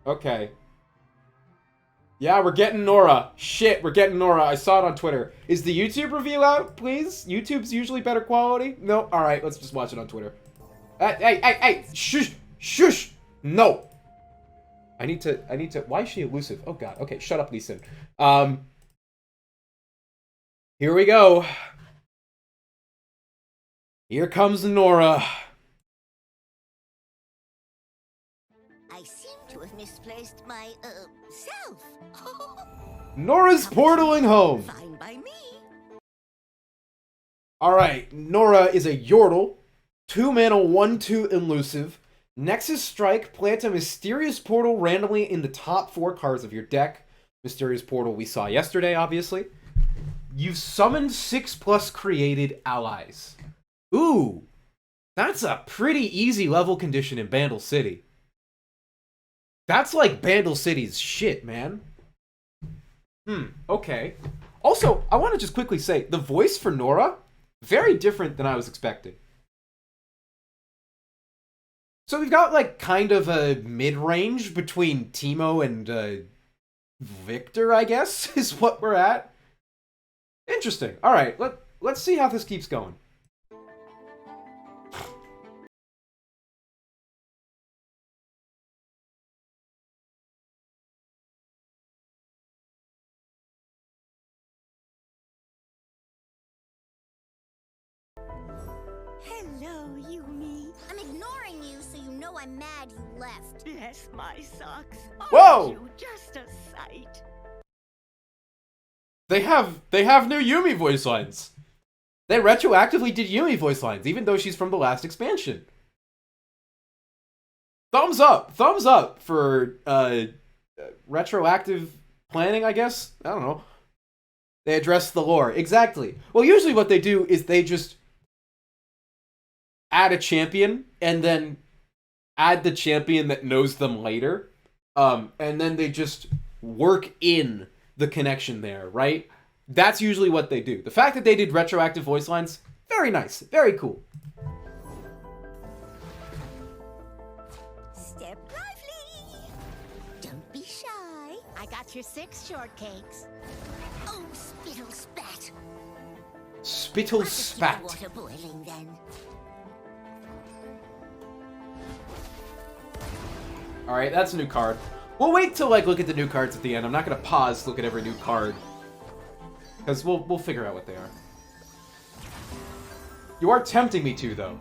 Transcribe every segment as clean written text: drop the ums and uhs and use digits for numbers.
Okay. Yeah, we're getting Norra. Shit, we're getting Norra. I saw it on Twitter. Is the YouTube review out, please? YouTube's usually better quality? No? Alright, let's just watch it on Twitter. Hey! Shush! Shush! No! I need to... Why is she elusive? Oh god. Okay, shut up, Lee Sin. Here we go. Here comes Norra. I seem to have misplaced my, self. Norra's portaling home. Fine by me. Alright, Norra is a Yordle. 2-mana, 1/2 elusive. Nexus Strike, plant a Mysterious Portal randomly in the top 4 cards of your deck. Mysterious Portal we saw yesterday, obviously. You've summoned 6+ created allies. Ooh, that's a pretty easy level condition in Bandle City. That's like Bandle City's shit, man. Okay. Also, I want to just quickly say, the voice for Norra, very different than I was expecting. So we've got, like, kind of a mid-range between Teemo and, Victor, I guess, is what we're at. Interesting. Alright, let's see how this keeps going. Hello, Yumi. I'm ignoring you so you know I'm mad you left. Bless my socks. Whoa! You just a sight. They have new Yumi voice lines. They retroactively did Yumi voice lines, even though she's from the last expansion. Thumbs up for retroactive planning, I guess. I don't know. They address the lore exactly. Well, usually what they do is they just add a champion and then add the champion that knows them later, and then they just work in the connection there, right? That's usually what they do. The fact that they did retroactive voice lines, very nice, very cool. Step lively. Don't be shy. I got your 6 shortcakes. Oh, spittle spat. Spittle I'll just keep the spat. water boiling then. Alright, that's a new card. We'll wait till, like, look at the new cards at the end. I'm not gonna pause to look at every new card. Because we'll figure out what they are. You are tempting me to, though.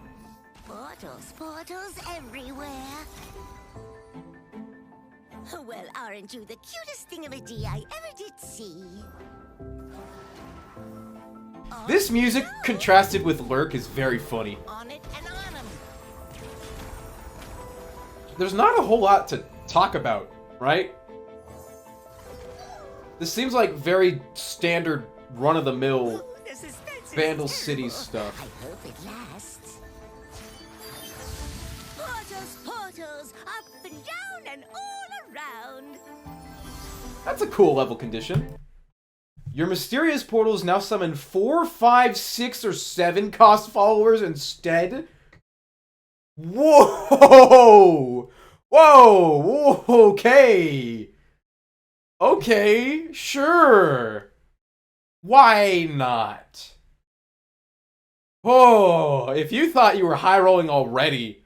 Portals everywhere. Well, aren't you the cutest thingamadee I ever did see? This music contrasted with Lurk is very funny. On it and on 'em. There's not a whole lot to talk about, right? This seems like very standard run-of-the-mill The suspense is Bandle City terrible. stuff. I hope it lasts. Portals, up and down and all around. That's a cool level condition. Your Mysterious Portals now summon 4, 5, 6, or 7 cost followers instead? Whoa! Whoa! Okay! Okay, sure. Why not? Oh, if you thought you were high rolling already,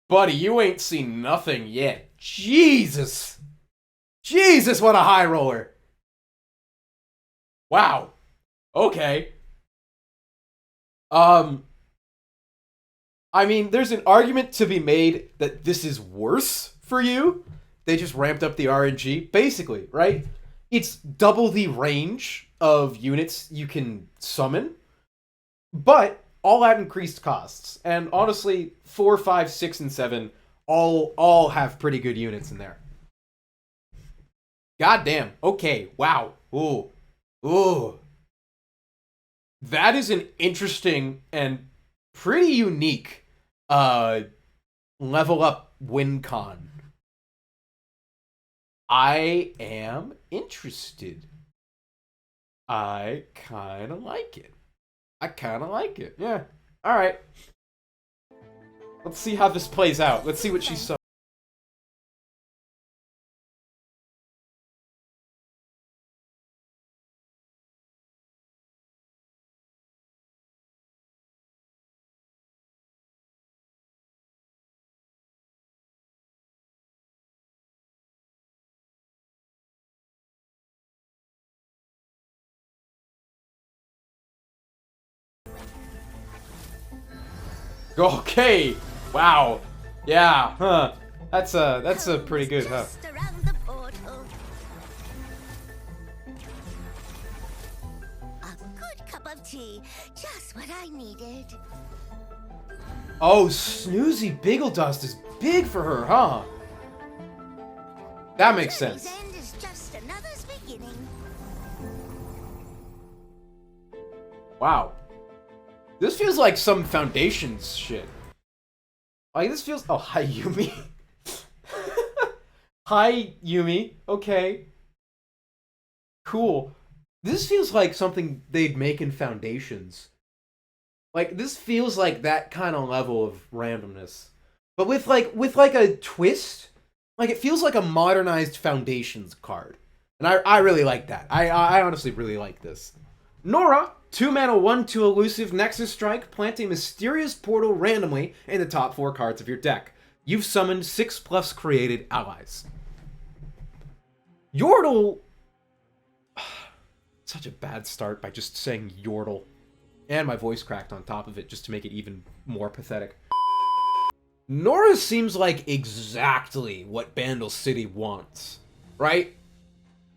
buddy, you ain't seen nothing yet. Jesus! Jesus, what a high roller! Wow. Okay. I mean, there's an argument to be made that this is worse for you. They just ramped up the RNG, basically, right? It's double the range of units you can summon, but all at increased costs. And honestly, 4, 5, 6, and 7 all have pretty good units in there. Goddamn. Okay. Wow. Ooh. Ooh. That is an interesting and pretty unique level up win con. I am interested. I kind of like it. Yeah. All right. Let's see how this plays out. Let's see what she saw. Okay. Wow. Yeah. Huh. That's a pretty good, huh? Just around the portal. A good cup of tea, just what I needed. Oh, Snoozy Biggledust is big for her, huh? That makes Journey's sense. end is just another's beginning. Wow. This feels like some Foundations shit. Like, this feels... Oh, hi, Yumi. Hi, Yumi. Okay. Cool. This feels like something they'd make in Foundations. Like, this feels like that kind of level of randomness. But with like a twist. Like, it feels like a modernized Foundations card. And I really like that. I honestly really like this. Norra, 2 mana, 1/2 elusive, Nexus Strike, plant a mysterious portal randomly in the top 4 cards of your deck. You've summoned 6+ created allies. Yordle... Such a bad start by just saying Yordle. And my voice cracked on top of it just to make it even more pathetic. Norra seems like exactly what Bandle City wants, right?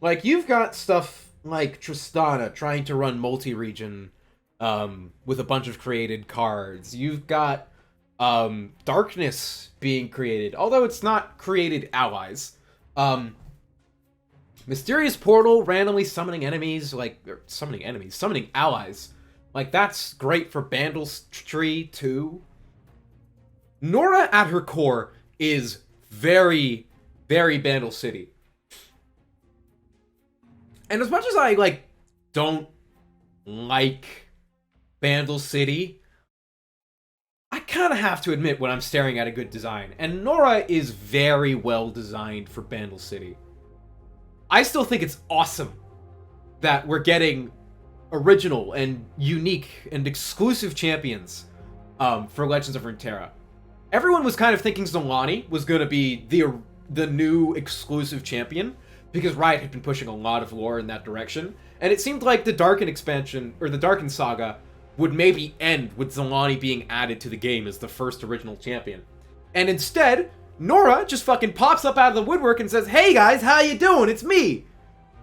Like, you've got stuff like Tristana trying to run multi-region with a bunch of created cards. You've got Darkness being created, although it's not created allies. Mysterious Portal randomly summoning enemies, summoning allies. Like, that's great for Bandle's tree, too. Norra, at her core, is very, very Bandle City. And as much as I, like, don't like Bandle City, I kind of have to admit when I'm staring at a good design. And Norra is very well designed for Bandle City. I still think it's awesome that we're getting original and unique and exclusive champions for Legends of Runeterra. Everyone was kind of thinking Zolani was going to be the new exclusive champion, because Riot had been pushing a lot of lore in that direction, and it seemed like the Darkin expansion, or the Darkin Saga, would maybe end with Zolani being added to the game as the first original champion. And instead, Norra just fucking pops up out of the woodwork and says, "Hey guys, how you doing? It's me!"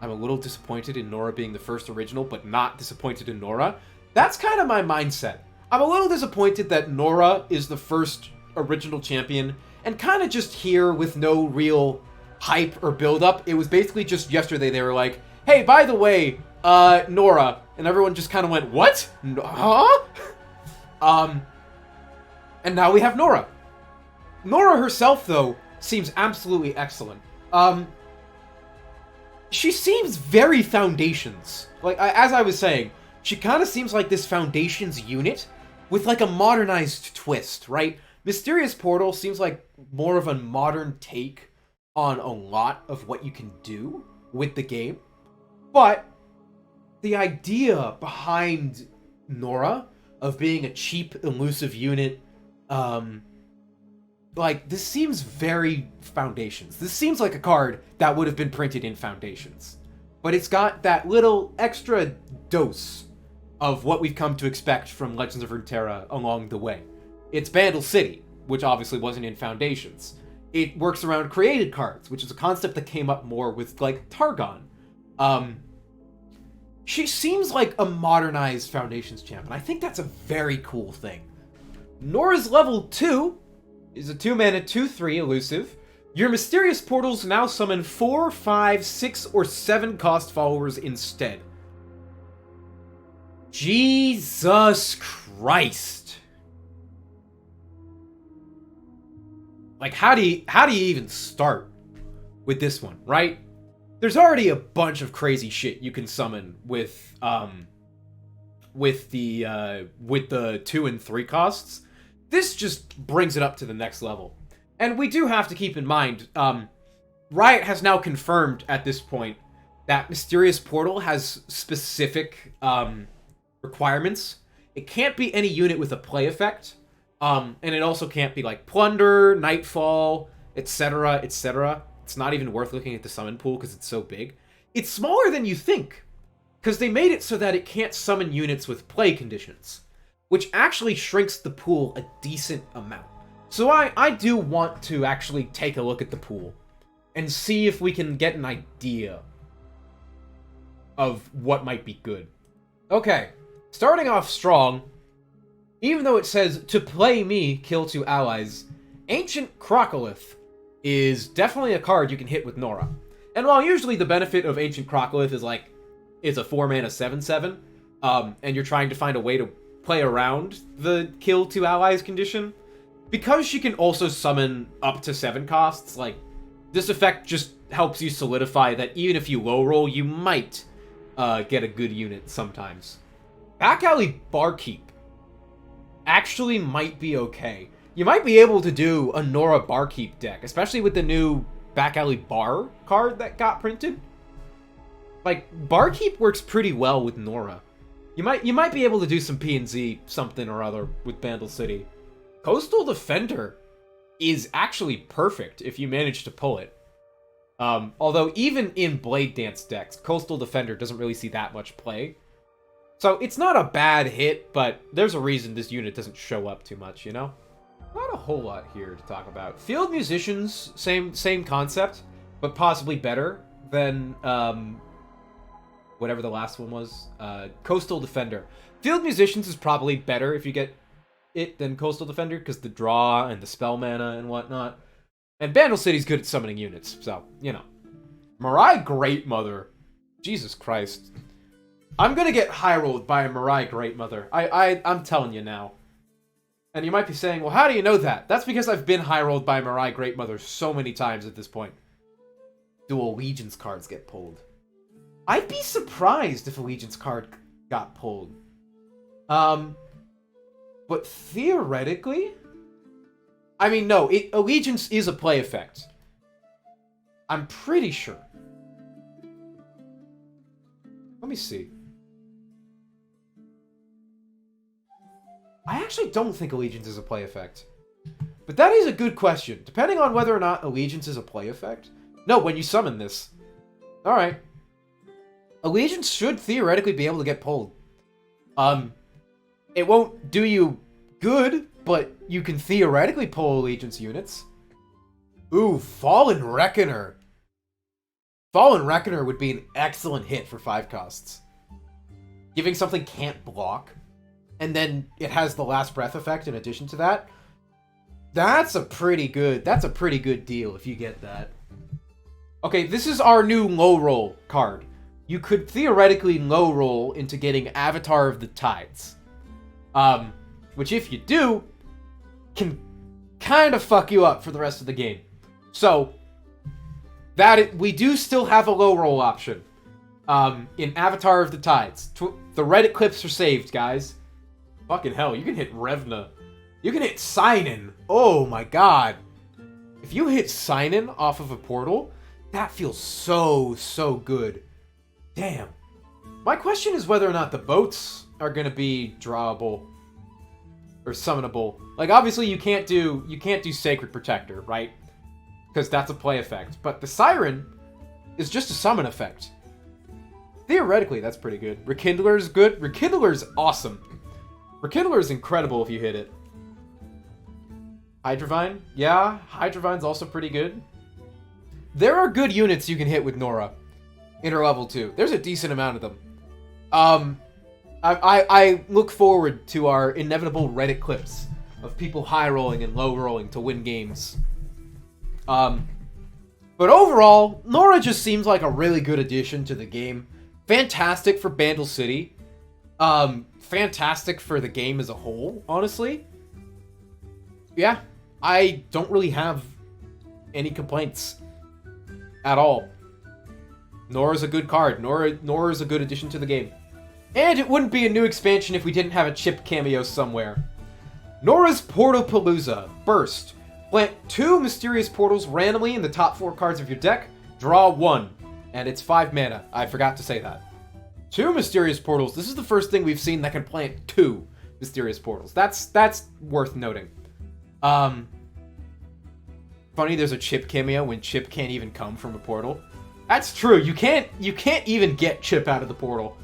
I'm a little disappointed in Norra being the first original, but not disappointed in Norra. That's kind of my mindset. I'm a little disappointed that Norra is the first original champion, and kind of just here with no real hype or build-up. It was basically just yesterday they were like, "Hey, by the way, Norra," and everyone just kind of went, "What? Huh?" And now we have Norra. Norra herself, though, seems absolutely excellent. She seems very Foundations. Like, as I was saying, she kind of seems like this Foundations unit with, like, a modernized twist, right? Mysterious Portal seems like more of a modern take on a lot of what you can do with the game. But the idea behind Norra of being a cheap, elusive unit, like, this seems very Foundations. This seems like a card that would have been printed in Foundations. But it's got that little extra dose of what we've come to expect from Legends of Runeterra along the way. It's Bandle City, which obviously wasn't in Foundations. It works around created cards, which is a concept that came up more with, like, Targon. She seems like a modernized Foundations champ, and I think that's a very cool thing. Norra's level 2 is a 2 mana, 2/3 elusive. Your mysterious portals now summon 4, 5, 6, or 7 cost followers instead. Jesus Christ. Like, how do you even start with this one, right? There's already a bunch of crazy shit you can summon with the 2 and 3 costs. This just brings it up to the next level. And we do have to keep in mind, Riot has now confirmed at this point that Mysterious Portal has specific requirements. It can't be any unit with a play effect. And it also can't be like Plunder, Nightfall, etc., etc. It's not even worth looking at the summon pool because it's so big. It's smaller than you think, because they made it so that it can't summon units with play conditions. which actually shrinks the pool a decent amount. So I do want to actually take a look at the pool and see if we can get an idea of what might be good. Okay, starting off strong, even though it says, to play me, kill 2 allies, Ancient Crocolith is definitely a card you can hit with Norra. And while usually the benefit of Ancient Crocolith is like, it's a 4-mana 7/7, and you're trying to find a way to play around the kill 2 allies condition, because she can also summon up to 7 costs, like, this effect just helps you solidify that even if you low roll, you might get a good unit sometimes. Back Alley Barkeep actually might be okay. You might be able to do a Norra Barkeep deck, especially with the new Back Alley Bar card that got printed. Like, Barkeep works pretty well with Norra. You might be able to do some P&Z something or other with Bandle City. Coastal Defender is actually perfect if you manage to pull it. Although even in Blade Dance decks, Coastal Defender doesn't really see that much play. So it's not a bad hit, but there's a reason this unit doesn't show up too much, you know? Not a whole lot here to talk about. Field Musicians, same concept, but possibly better than whatever the last one was. Coastal Defender. Field Musicians is probably better if you get it than Coastal Defender, because the draw and the spell mana and whatnot. And Bandle City's good at summoning units, so, you know. Mirai Greatmother. Jesus Christ. I'm gonna get high-rolled by a Mirai Greatmother. I'm telling you now. And you might be saying, well, how do you know that? That's because I've been high-rolled by Mirai Greatmother so many times at this point. Do Allegiance cards get pulled? I'd be surprised if Allegiance card got pulled. But theoretically... I mean, no, Allegiance is a play effect. I'm pretty sure. Let me see. I actually don't think Allegiance is a play effect. But that is a good question. Depending on whether or not Allegiance is a play effect. No, when you summon this. Alright. Allegiance should theoretically be able to get pulled. It won't do you good, but you can theoretically pull Allegiance units. Ooh, Fallen Reckoner. Fallen Reckoner would be an excellent hit for 5 costs. Giving something can't block, and then it has the Last Breath effect in addition to that. That's a pretty good deal if you get that. Okay, this is our new low roll card. You could theoretically low roll into getting Avatar of the Tides. Which if you do, can kind of fuck you up for the rest of the game. So, we do still have a low roll option. In Avatar of the Tides. The Reddit clips are saved, guys. Fucking hell, you can hit Revna. You can hit Sign-In. Oh my god. If you hit Sign-In off of a portal, that feels so good. Damn. My question is whether or not the boats are gonna be drawable or summonable. Like, obviously you can't do Sacred Protector, right? Because that's a play effect. But the Siren is just a summon effect. Theoretically, that's pretty good. Rekindler is good. Rekindler is awesome. Rekindler is incredible if you hit it. Hydrovine? Yeah, Hydrovine's also pretty good. There are good units you can hit with Norra. Interlevel 2. There's a decent amount of them. I look forward to our inevitable Reddit clips of people high rolling and low rolling to win games. But overall, Norra just seems like a really good addition to the game. Fantastic for Bandle City. Fantastic for the game as a whole, honestly. Yeah, I don't really have any complaints at all. Norra's a good card. Norra's a good addition to the game. And it wouldn't be a new expansion if we didn't have a chip cameo somewhere. Norra's Portalpalooza. Burst. Plant 2 mysterious portals randomly in the top 4 cards of your deck. Draw 1. And it's 5 mana. I forgot to say that. 2 mysterious portals. This is the first thing we've seen that can plant 2 mysterious portals. That's worth noting. Funny there's a chip cameo when chip can't even come from a portal. That's true. You can't even get chip out of the portal.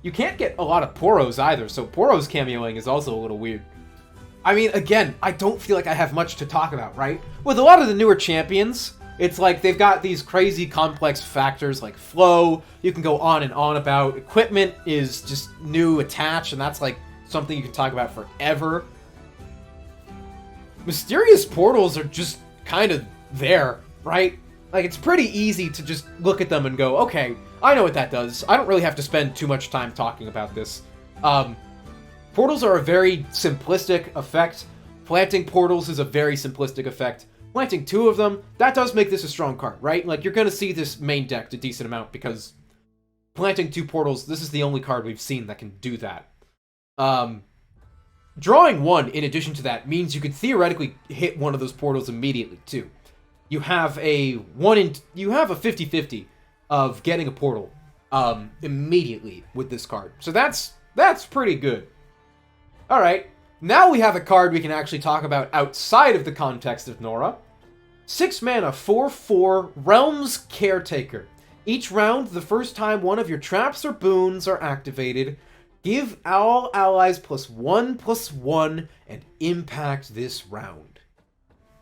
You can't get a lot of Poros either, so Poros cameoing is also a little weird. I mean, again, I don't feel like I have much to talk about, right? With a lot of the newer champions, it's like they've got these crazy complex factors like flow, you can go on and on about. Equipment is just new attach, and that's like something you can talk about forever. Mysterious portals are just kind of there, right? Like, it's pretty easy to just look at them and go, okay, I know what that does. I don't really have to spend too much time talking about this. Portals are a very simplistic effect. Planting portals is a very simplistic effect. Planting 2 of them, that does make this a strong card, right? Like, you're gonna see this main decked a decent amount because planting 2 portals, this is the only card we've seen that can do that. Drawing 1, in addition to that, means you could theoretically hit one of those portals immediately, too. You have a 50-50 of getting a portal immediately with this card. So that's pretty good. Alright, now we have a card we can actually talk about outside of the context of Norra. 6 mana, 4/4, Realms Caretaker. Each round, the first time one of your traps or boons are activated, give all allies +1/+1 and impact this round.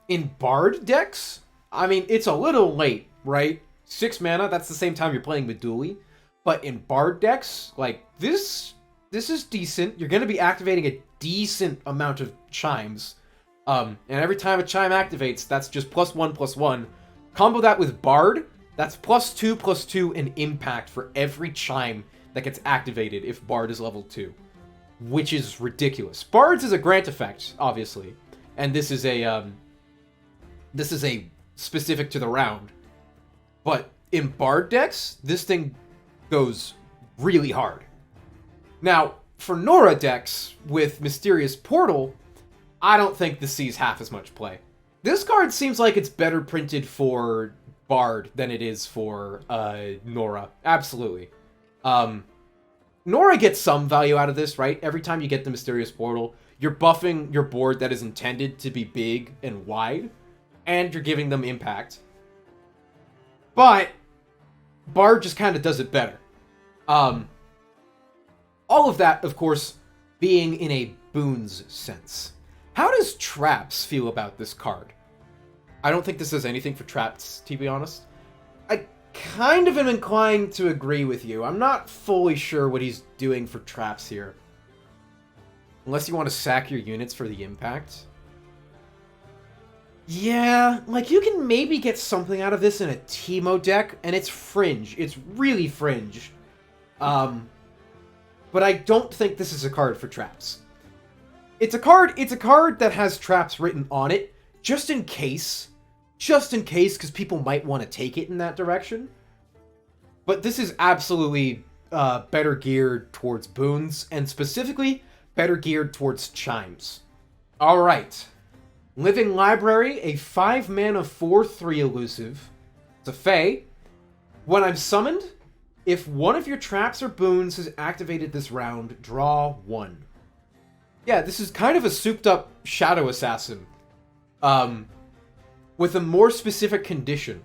In Bard decks, I mean, it's a little late, right? 6 mana, that's the same time you're playing Bandle. But in Bard decks, like, this is decent. You're going to be activating a decent amount of chimes. And every time a chime activates, that's just +1/+1. Combo that with Bard, that's +2/+2 and impact for every chime that gets activated if Bard is level 2. Which is ridiculous. Bards is a grant effect, obviously. And this is a specific to the round. But in Bard decks, this thing goes really hard. Now, for Norra decks with Mysterious Portal, I don't think this sees half as much play. This card seems like it's better printed for Bard than it is for Norra. Absolutely. Norra gets some value out of this, right? Every time you get the Mysterious Portal, you're buffing your board that is intended to be big and wide, and you're giving them impact. But Bard just kind of does it better. All of that, of course, being in a boons sense. How does Traps feel about this card? I don't think this does anything for Traps, to be honest. I kind of am inclined to agree with you. I'm not fully sure what he's doing for Traps here. Unless you want to sack your units for the impact. Yeah, like, you can maybe get something out of this in a Teemo deck, and it's fringe. It's really fringe. But I don't think this is a card for Traps. It's a card that has Traps written on it, just in case, because people might want to take it in that direction. But this is absolutely better geared towards boons, and specifically better geared towards chimes. Alright. Living Library, a 5 mana 4/3 elusive. It's a Fae. When I'm summoned, if one of your traps or boons is activated this round, draw 1. Yeah, this is kind of a souped up Shadow Assassin. With a more specific condition.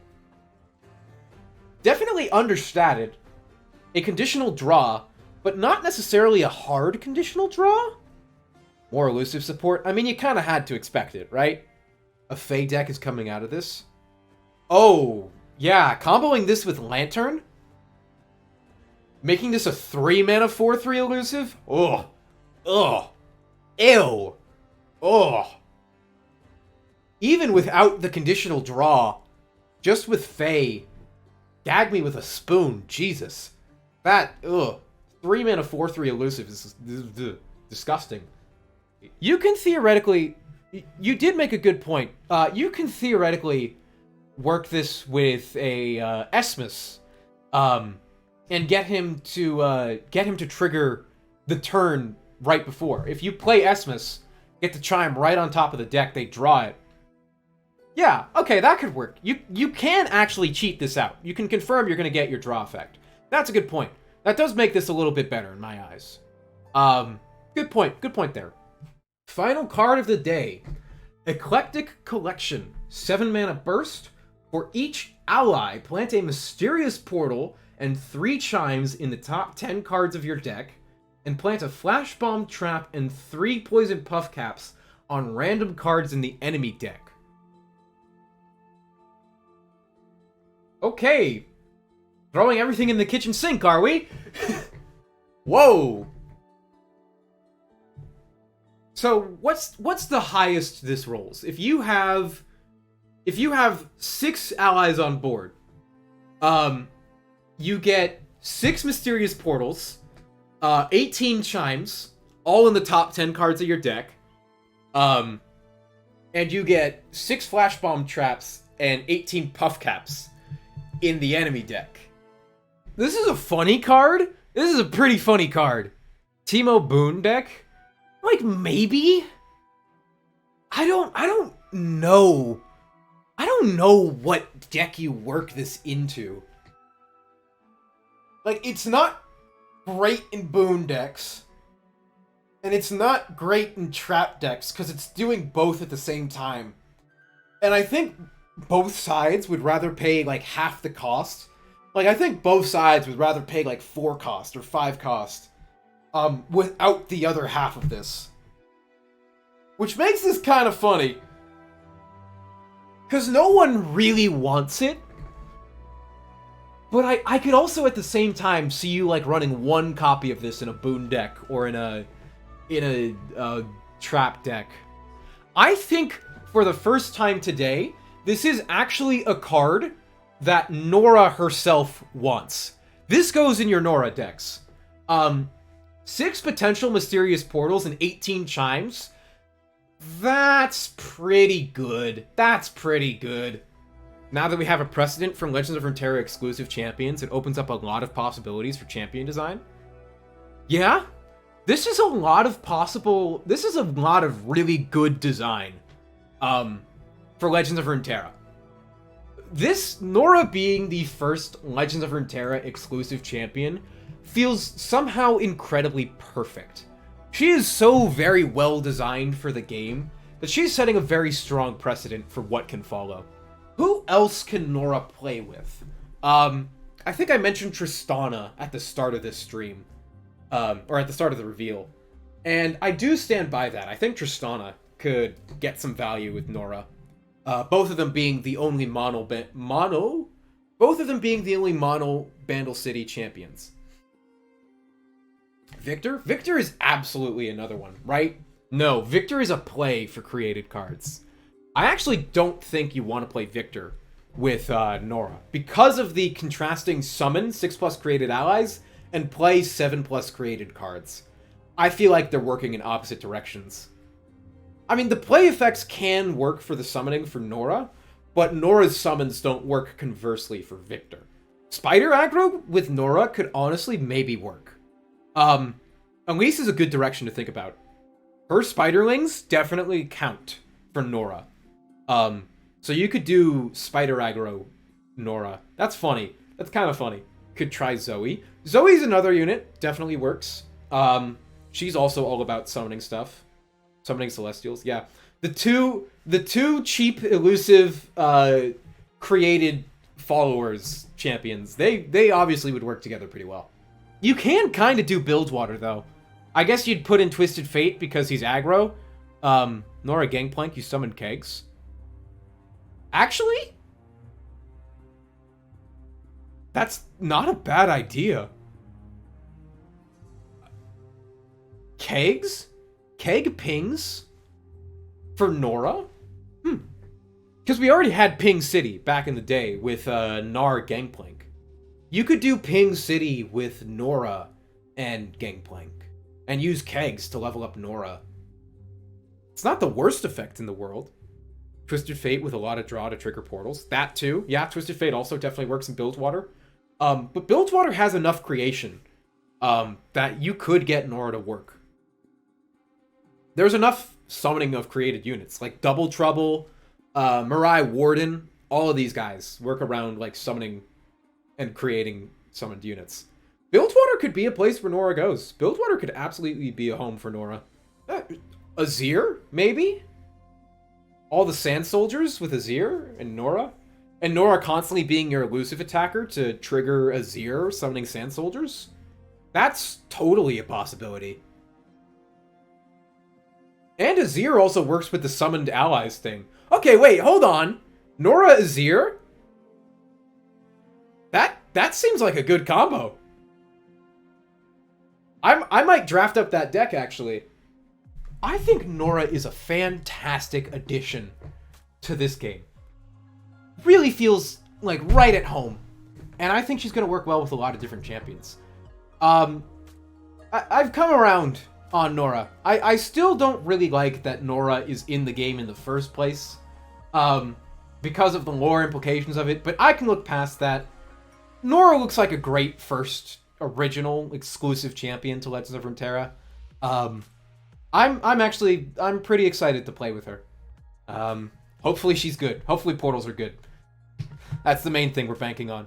Definitely understated. A conditional draw, but not necessarily a hard conditional draw? More elusive support? I mean, you kind of had to expect it, right? A Fae deck is coming out of this. Oh, yeah, comboing this with Lantern? Making this a 3 mana 4/3 elusive? Ugh. Ugh. Ew. Ugh. Even without the conditional draw, just with Fae, gag me with a spoon, Jesus. That, ugh. 3 mana 4/3 elusive is disgusting. You can theoretically, you did make a good point. You can theoretically work this with a Esmus, and get him to trigger the turn right before. If you play Esmus, get the chime right on top of the deck, they draw it. Yeah, okay, that could work. You can actually cheat this out. You can confirm you're going to get your draw effect. That's a good point. That does make this a little bit better in my eyes. Good point there. Final card of the day. Eclectic Collection. 7 mana burst. For each ally, plant a mysterious portal and 3 chimes in the top 10 cards of your deck, and plant a Flash Bomb Trap and 3 Poison Puff Caps on random cards in the enemy deck. Okay. Throwing everything in the kitchen sink, are we? Whoa. So, what's the highest this rolls? If you have 6 allies on board, you get 6 Mysterious Portals, 18 Chimes, all in the top 10 cards of your deck, and you get 6 Flash Bomb Traps and 18 Puff Caps in the enemy deck. This is a funny card. This is a pretty funny card. Teemo Boon deck? Like, maybe? I don't know. I don't know what deck you work this into. Like, it's not great in Boon decks. And it's not great in Trap decks, because it's doing both at the same time. And I think both sides would rather pay, like, half the cost. Like, I think both sides would rather pay, like, 4 cost or 5 cost. Without the other half of this. Which makes this kind of funny. Because no one really wants it. But I could also at the same time see you, like, running 1 copy of this in a Boon deck or in a Trap deck. I think for the first time today, this is actually a card that Norra herself wants. This goes in your Norra decks. 6 potential Mysterious Portals and 18 Chimes. That's pretty good. That's pretty good. Now that we have a precedent from Legends of Runeterra exclusive champions, it opens up a lot of possibilities for champion design. Yeah, this is a lot of really good design for Legends of Runeterra. This Norra being the first Legends of Runeterra exclusive champion feels somehow incredibly perfect. She is so very well designed for the game that she's setting a very strong precedent for what can follow. Who else can Norra play with? I think I mentioned Tristana at the start of this stream. Or at the start of the reveal. And I do stand by that. I think Tristana could get some value with Norra. Both of them being the only mono Bandle City champions. Victor? Victor is absolutely another one, right? No, Victor is a play for created cards. I actually don't think you want to play Victor with Norra. Because of the contrasting summon 6+ created allies and play 7+ created cards. I feel like they're working in opposite directions. I mean, the play effects can work for the summoning for Norra, but Norra's summons don't work conversely for Victor. Spider aggro with Norra could honestly maybe work. Elise is a good direction to think about. Her spiderlings definitely count for Norra. So you could do spider aggro Norra. That's funny. That's kind of funny. Could try Zoe. Zoe's another unit. Definitely works. She's also all about summoning stuff. Summoning Celestials. Yeah. The two cheap, elusive, created followers champions, they obviously would work together pretty well. You can kind of do Bilgewater, though. I guess you'd put in Twisted Fate because he's aggro. Norra Gangplank, you summon Kegs. Actually? That's not a bad idea. Kegs? Keg pings? For Norra? Because we already had Ping City back in the day with Gnar Gangplank. You could do Ping City with Norra and Gangplank. And use Kegs to level up Norra. It's not the worst effect in the world. Twisted Fate with a lot of draw to trigger portals. That too. Yeah, Twisted Fate also definitely works in Bilgewater. But Bilgewater has enough creation that you could get Norra to work. There's enough summoning of created units. Like Double Trouble, Mirai Warden. All of these guys work around like summoning and creating summoned units. Bilgewater could be a place where Norra goes. Bilgewater could absolutely be a home for Norra. Azir, maybe? All the Sand Soldiers with Azir and Norra? And Norra constantly being your elusive attacker to trigger Azir summoning Sand Soldiers? That's totally a possibility. And Azir also works with the summoned allies thing. Okay, wait, hold on. Norra Azir? That seems like a good combo. I might draft up that deck, actually. I think Norra is a fantastic addition to this game. Really feels like right at home. And I think she's going to work well with a lot of different champions. I've come around on Norra. I still don't really like that Norra is in the game in the first place. Because of the lore implications of it. But I can look past that. Norra looks like a great first original exclusive champion to Legends of Runeterra. I'm pretty excited to play with her. Hopefully she's good. Hopefully portals are good. That's the main thing we're banking on.